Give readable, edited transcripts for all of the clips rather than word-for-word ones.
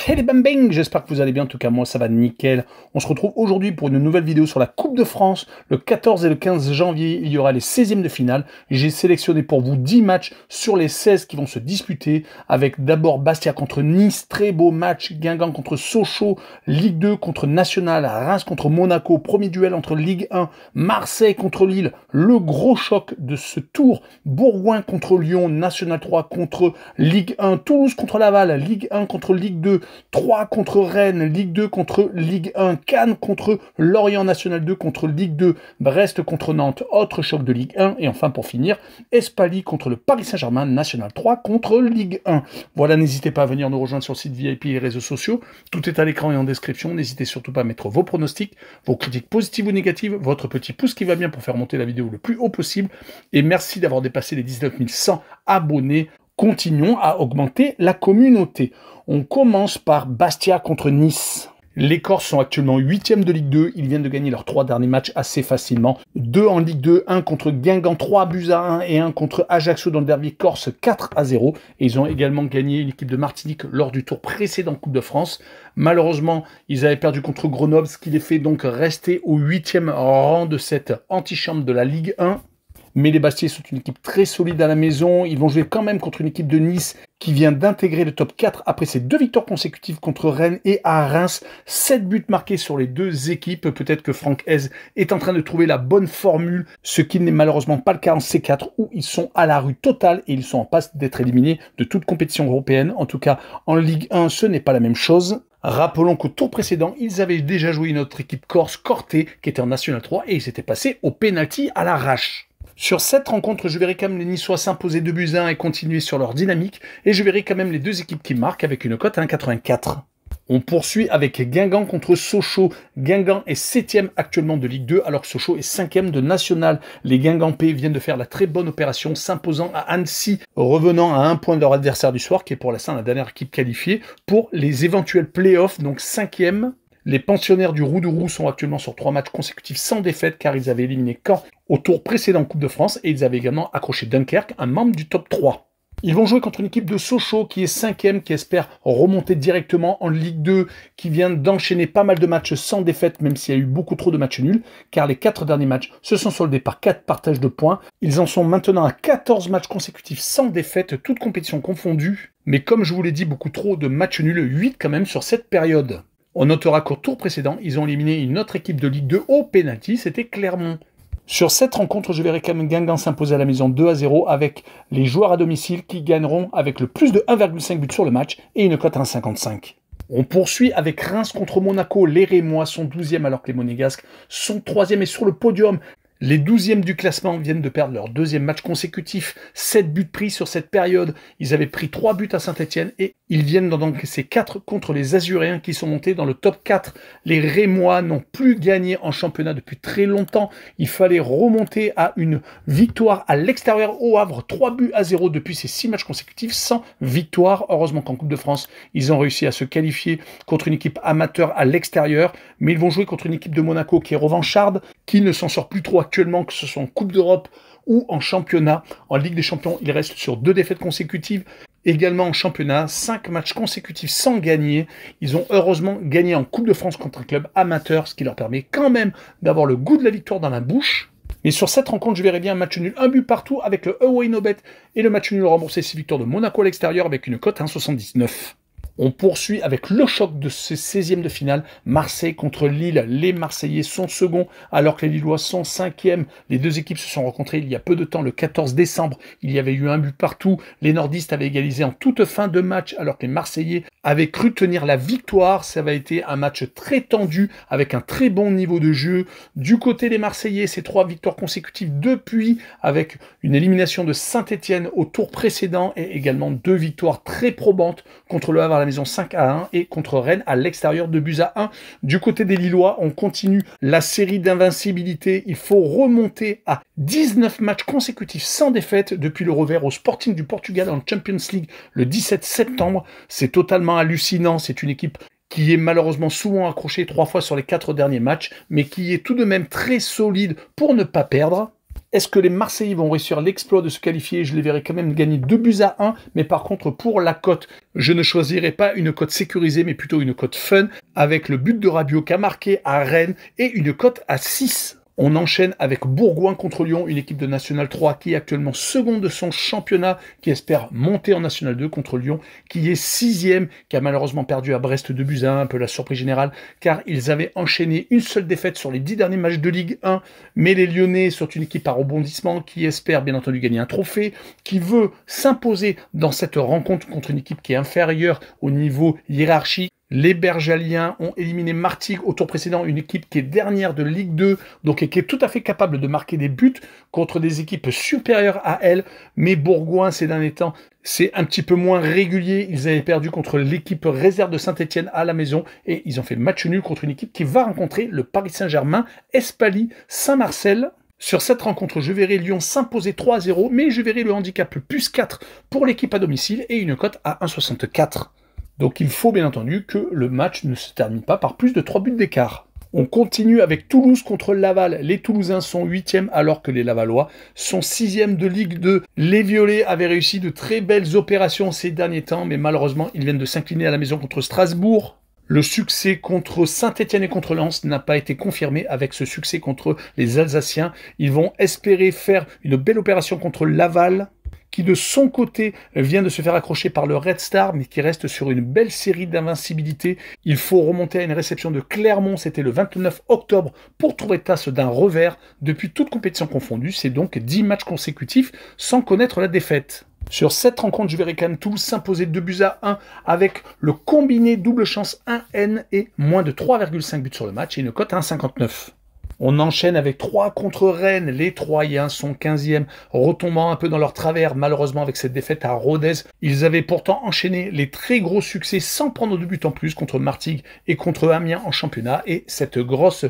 Hey les bang, j'espère que vous allez bien, en tout cas moi ça va nickel. On se retrouve aujourd'hui pour une nouvelle vidéo sur la Coupe de France. Le 14 et le 15 janvier, il y aura les 16e de finale. J'ai sélectionné pour vous 10 matchs sur les 16 qui vont se disputer, avec d'abord Bastia contre Nice, très beau match, Guingamp contre Sochaux, Ligue 2 contre National, Reims contre Monaco, premier duel entre Ligue 1, Marseille contre Lille, le gros choc de ce tour, Bourgoin contre Lyon, National 3 contre Ligue 1, Toulouse contre Laval, Ligue 1 contre Ligue 2, 3 contre Rennes, Ligue 2 contre Ligue 1, Cannes contre Lorient, National 2 contre Ligue 2, Brest contre Nantes, autre choc de Ligue 1, et enfin pour finir, Espali contre le Paris Saint-Germain, National 3 contre Ligue 1. Voilà, n'hésitez pas à venir nous rejoindre sur le site VIP et les réseaux sociaux, tout est à l'écran et en description, n'hésitez surtout pas à mettre vos pronostics, vos critiques positives ou négatives, votre petit pouce qui va bien pour faire monter la vidéo le plus haut possible, et merci d'avoir dépassé les 19 100 abonnés. Continuons à augmenter la communauté. On commence par Bastia contre Nice. Les Corses sont actuellement 8e de Ligue 2. Ils viennent de gagner leurs 3 derniers matchs assez facilement. 2 en Ligue 2, 1 contre Guingamp, 3 buts à 1 et 1 contre Ajaccio dans le derby corse 4-0. Et ils ont également gagné une équipe de Martinique lors du tour précédent Coupe de France. Malheureusement, ils avaient perdu contre Grenoble, ce qui les fait donc rester au 8e rang de cette antichambre de la Ligue 1. Mais les Bastiais sont une équipe très solide à la maison. Ils vont jouer quand même contre une équipe de Nice qui vient d'intégrer le top 4 après ses 2 victoires consécutives contre Rennes et à Reims. 7 buts marqués sur les deux équipes. Peut-être que Franck Hez est en train de trouver la bonne formule, ce qui n'est malheureusement pas le cas en C4 où ils sont à la rue totale et ils sont en passe d'être éliminés de toute compétition européenne. En tout cas, en Ligue 1, ce n'est pas la même chose. Rappelons qu'au tour précédent, ils avaient déjà joué une autre équipe corse, Corté, qui était en National 3 et ils s'étaient passés au pénalty à l'arrache. Sur cette rencontre, je verrai quand même les Niçois s'imposer 2 buts à 1 et continuer sur leur dynamique, et je verrai quand même les deux équipes qui marquent avec une cote à 1,84. On poursuit avec Guingamp contre Sochaux. Guingamp est 7e actuellement de Ligue 2, alors que Sochaux est 5e de National. Les Guingampais viennent de faire la très bonne opération, s'imposant à Annecy, revenant à 1 point de leur adversaire du soir, qui est pour l'instant la dernière équipe qualifiée, pour les éventuels playoffs, donc 5e. Les pensionnaires du Roux-de-Roux sont actuellement sur 3 matchs consécutifs sans défaite car ils avaient éliminé Caen au tour précédent Coupe de France et ils avaient également accroché Dunkerque, un membre du top 3. Ils vont jouer contre une équipe de Sochaux qui est 5e, qui espère remonter directement en Ligue 2, qui vient d'enchaîner pas mal de matchs sans défaite, même s'il y a eu beaucoup trop de matchs nuls, car les 4 derniers matchs se sont soldés par 4 partages de points. Ils en sont maintenant à 14 matchs consécutifs sans défaite, toutes compétitions confondues. Mais comme je vous l'ai dit, beaucoup trop de matchs nuls, 8 quand même sur cette période. On notera qu'au tour précédent, ils ont éliminé une autre équipe de Ligue 2 au pénalty, c'était Clermont. Sur cette rencontre, je verrai quand même Guingamp s'imposer à la maison 2-0 avec les joueurs à domicile qui gagneront avec le plus de 1,5 but sur le match et une cote à 1,55. On poursuit avec Reims contre Monaco. Les Rémois sont 12e alors que les Monégasques sont 3e et sur le podium. Les 12e du classement viennent de perdre leur 2e match consécutif, 7 buts pris sur cette période. Ils avaient pris 3 buts à Saint-Etienne et ils viennent d'en encaisser 4 contre les Azuréens qui sont montés dans le top 4. Les Rémois n'ont plus gagné en championnat depuis très longtemps. Il fallait remonter à une victoire à l'extérieur au Havre, 3-0 depuis ces 6 matchs consécutifs sans victoire. Heureusement qu'en Coupe de France, ils ont réussi à se qualifier contre une équipe amateur à l'extérieur, mais ils vont jouer contre une équipe de Monaco qui est revancharde, qui ne s'en sort plus trop actuellement, que ce soit en Coupe d'Europe ou en championnat. En Ligue des Champions, il reste sur 2 défaites consécutives. Également en championnat, 5 matchs consécutifs sans gagner. Ils ont heureusement gagné en Coupe de France contre un club amateur, ce qui leur permet quand même d'avoir le goût de la victoire dans la bouche. Mais sur cette rencontre, je verrai bien un match nul, un but partout avec le Away No Bet et le match nul remboursé 6 victoires de Monaco à l'extérieur avec une cote à 1,79. On poursuit avec le choc de ce 16e de finale, Marseille contre Lille. Les Marseillais sont seconds alors que les Lillois sont 5e. Les deux équipes se sont rencontrées il y a peu de temps, le 14 décembre. Il y avait eu un but partout. Les nordistes avaient égalisé en toute fin de match alors que les Marseillais avaient cru tenir la victoire. Ça avait été un match très tendu avec un très bon niveau de jeu. Du côté des Marseillais, c'est 3 victoires consécutives depuis avec une élimination de Saint-Etienne au tour précédent et également 2 victoires très probantes contre le Havre à la maison 5-1 et contre Rennes à l'extérieur 2-1. Du côté des Lillois, on continue la série d'invincibilité. Il faut remonter à 19 matchs consécutifs sans défaite depuis le revers au Sporting du Portugal en Champions League le 17 septembre. C'est totalement hallucinant. C'est une équipe qui est malheureusement souvent accrochée 3 fois sur les 4 derniers matchs, mais qui est tout de même très solide pour ne pas perdre. Est-ce que les Marseillais vont réussir l'exploit de se qualifier? Je les verrai quand même gagner 2-1, mais par contre, pour la cote, je ne choisirai pas une cote sécurisée, mais plutôt une cote fun, avec le but de Rabiot qui a marqué à Rennes et une cote à 6. On enchaîne avec Bourgoin contre Lyon, une équipe de National 3 qui est actuellement seconde de son championnat, qui espère monter en National 2 contre Lyon, qui est 6e, qui a malheureusement perdu à Brest 2-1, un peu la surprise générale, car ils avaient enchaîné une seule défaite sur les 10 derniers matchs de Ligue 1, mais les Lyonnais sont une équipe à rebondissement qui espère bien entendu gagner un trophée, qui veut s'imposer dans cette rencontre contre une équipe qui est inférieure au niveau hiérarchique. Les Bergaliens ont éliminé Martigues au tour précédent, une équipe qui est dernière de Ligue 2, donc qui est tout à fait capable de marquer des buts contre des équipes supérieures à elle. Mais Bourgoin, ces derniers temps, c'est un petit peu moins régulier. Ils avaient perdu contre l'équipe réserve de Saint-Etienne à la maison et ils ont fait match nul contre une équipe qui va rencontrer le Paris Saint-Germain, Espali, Saint-Marcel. Sur cette rencontre, je verrai Lyon s'imposer 3-0, mais je verrai le handicap plus 4 pour l'équipe à domicile et une cote à 1,64. Donc il faut bien entendu que le match ne se termine pas par plus de 3 buts d'écart. On continue avec Toulouse contre Laval. Les Toulousains sont 8e alors que les Lavallois sont 6e de Ligue 2. Les Violets avaient réussi de très belles opérations ces derniers temps, mais malheureusement ils viennent de s'incliner à la maison contre Strasbourg. Le succès contre Saint-Etienne et contre Lens n'a pas été confirmé avec ce succès contre les Alsaciens. Ils vont espérer faire une belle opération contre Laval, qui de son côté vient de se faire accrocher par le Red Star, mais qui reste sur une belle série d'invincibilité. Il faut remonter à une réception de Clermont, c'était le 29 octobre, pour trouver tasse d'un revers. Depuis toute compétition confondue, c'est donc 10 matchs consécutifs sans connaître la défaite. Sur cette rencontre, je verrai quand même Toulouse s'imposer 2-1 avec le combiné double chance 1N et moins de 3,5 buts sur le match et une cote à 1,59. On enchaîne avec 3 contre Rennes. Les Troyens sont 15e, retombant un peu dans leur travers, malheureusement avec cette défaite à Rodez. Ils avaient pourtant enchaîné les très gros succès sans prendre de but en plus contre Martigues et contre Amiens en championnat. Et cette grosse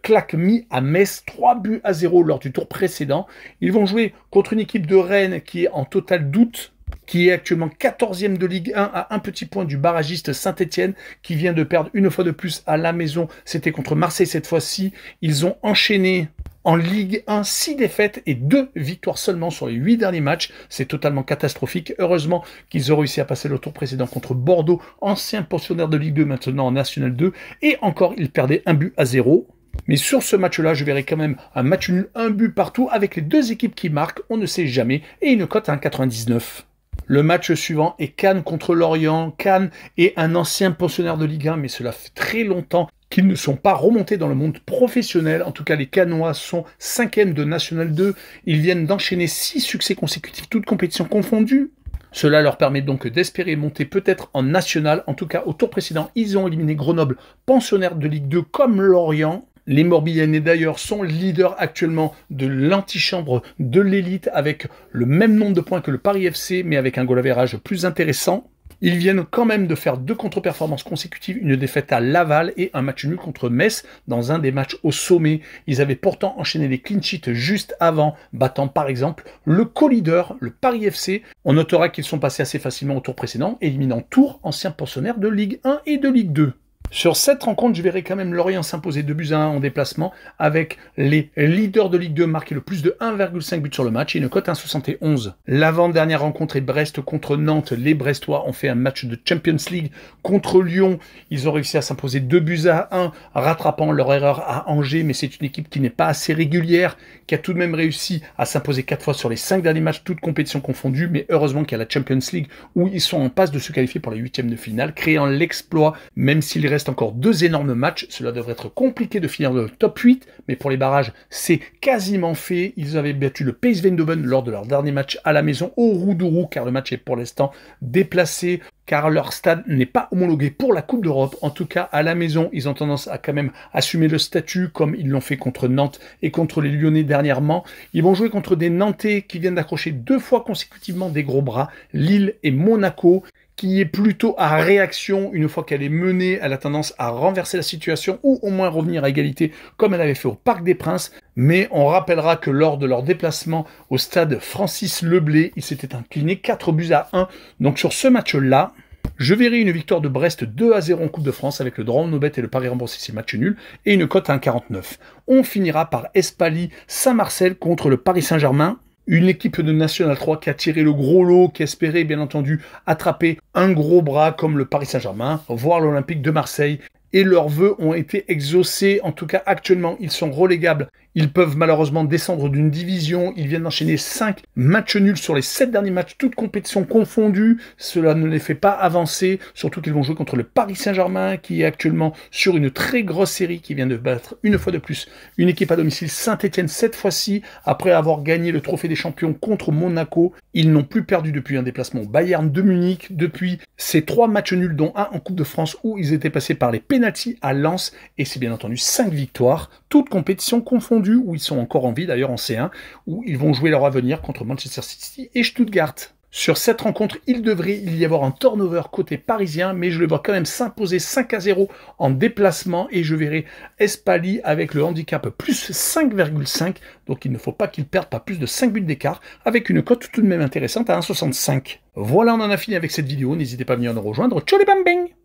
claque mise à Metz, 3-0 lors du tour précédent. Ils vont jouer contre une équipe de Rennes qui est en total doute, qui est actuellement 14e de Ligue 1 à un petit point du barragiste Saint-Etienne, qui vient de perdre une fois de plus à la maison. C'était contre Marseille cette fois-ci. Ils ont enchaîné en Ligue 1 6 défaites et 2 victoires seulement sur les 8 derniers matchs. C'est totalement catastrophique. Heureusement qu'ils ont réussi à passer le tour précédent contre Bordeaux, ancien pensionnaire de Ligue 2, maintenant en National 2. Et encore, ils perdaient 1-0. Mais sur ce match-là, je verrai quand même un match nul, un but partout, avec les deux équipes qui marquent, on ne sait jamais, et une cote à 1,99. Le match suivant est Cannes contre Lorient. Cannes est un ancien pensionnaire de Ligue 1, mais cela fait très longtemps qu'ils ne sont pas remontés dans le monde professionnel. En tout cas, les Cannois sont 5e de National 2. Ils viennent d'enchaîner 6 succès consécutifs, toutes compétitions confondues. Cela leur permet donc d'espérer monter peut-être en National. En tout cas, au tour précédent, ils ont éliminé Grenoble, pensionnaire de Ligue 2 comme Lorient. Les Morbihanais d'ailleurs sont leaders actuellement de l'antichambre de l'élite avec le même nombre de points que le Paris FC, mais avec un goal average plus intéressant. Ils viennent quand même de faire 2 contre-performances consécutives, une défaite à Laval et un match nul contre Metz dans un des matchs au sommet. Ils avaient pourtant enchaîné les clean sheets juste avant, battant par exemple le co-leader, le Paris FC. On notera qu'ils sont passés assez facilement au tour précédent, éliminant Tours, ancien pensionnaire de Ligue 1 et de Ligue 2. Sur cette rencontre, je verrai quand même Lorient s'imposer 2-1 en déplacement avec les leaders de Ligue 2 marquer le plus de 1,5 buts sur le match et une cote 1,71. L'avant-dernière rencontre est Brest contre Nantes. Les Brestois ont fait un match de Champions League contre Lyon. Ils ont réussi à s'imposer 2-1, rattrapant leur erreur à Angers, mais c'est une équipe qui n'est pas assez régulière, qui a tout de même réussi à s'imposer 4 fois sur les 5 derniers matchs, toutes compétitions confondues, mais heureusement qu'il y a la Champions League où ils sont en passe de se qualifier pour les 8e de finale, créant l'exploit, même s'il reste encore 2 énormes matchs. Cela devrait être compliqué de finir le top 8, mais pour les barrages, c'est quasiment fait. Ils avaient battu le PSV Eindhoven lors de leur dernier match à la maison au Roudourou, car le match est pour l'instant déplacé, car leur stade n'est pas homologué pour la Coupe d'Europe. En tout cas, à la maison, ils ont tendance à quand même assumer le statut, comme ils l'ont fait contre Nantes et contre les Lyonnais dernièrement. Ils vont jouer contre des Nantais qui viennent d'accrocher 2 fois consécutivement des gros bras, Lille et Monaco, qui est plutôt à réaction. Une fois qu'elle est menée, elle a tendance à renverser la situation ou au moins revenir à égalité comme elle avait fait au Parc des Princes. Mais on rappellera que lors de leur déplacement au stade Francis Leblay, ils s'étaient inclinés 4-1. Donc sur ce match-là, Je verrai une victoire de Brest 2-0 en Coupe de France avec le draw no bet et le pari remboursé si match nul et une cote à 1,49. On finira par Espali Saint-Marcel contre le Paris Saint-Germain. Une équipe de National 3 qui a tiré le gros lot, qui espérait bien entendu attraper un gros bras comme le Paris Saint-Germain, voire l'Olympique de Marseille. Et leurs vœux ont été exaucés. En tout cas, actuellement, ils sont relégables. Ils peuvent malheureusement descendre d'une division. Ils viennent d'enchaîner 5 matchs nuls sur les 7 derniers matchs, toutes compétitions confondues. Cela ne les fait pas avancer, surtout qu'ils vont jouer contre le Paris Saint-Germain, qui est actuellement sur une très grosse série, qui vient de battre une fois de plus une équipe à domicile, Saint-Etienne, cette fois-ci, après avoir gagné le trophée des champions contre Monaco. Ils n'ont plus perdu depuis un déplacement au Bayern de Munich, depuis ces 3 matchs nuls, dont un en Coupe de France, où ils étaient passés par les pénaltys à Lens, et c'est bien entendu 5 victoires, toutes compétitions confondues, où ils sont encore en vie d'ailleurs en C1, où ils vont jouer leur avenir contre Manchester City et Stuttgart. Sur cette rencontre, il devrait y avoir un turnover côté parisien, mais je le vois quand même s'imposer 5-0 en déplacement, et je verrai Espali avec le handicap plus 5,5, donc il ne faut pas qu'il perde pas plus de 5 buts d'écart, avec une cote tout de même intéressante à 1,65. Voilà, on en a fini avec cette vidéo, n'hésitez pas à venir nous rejoindre. Ciao les bang bang!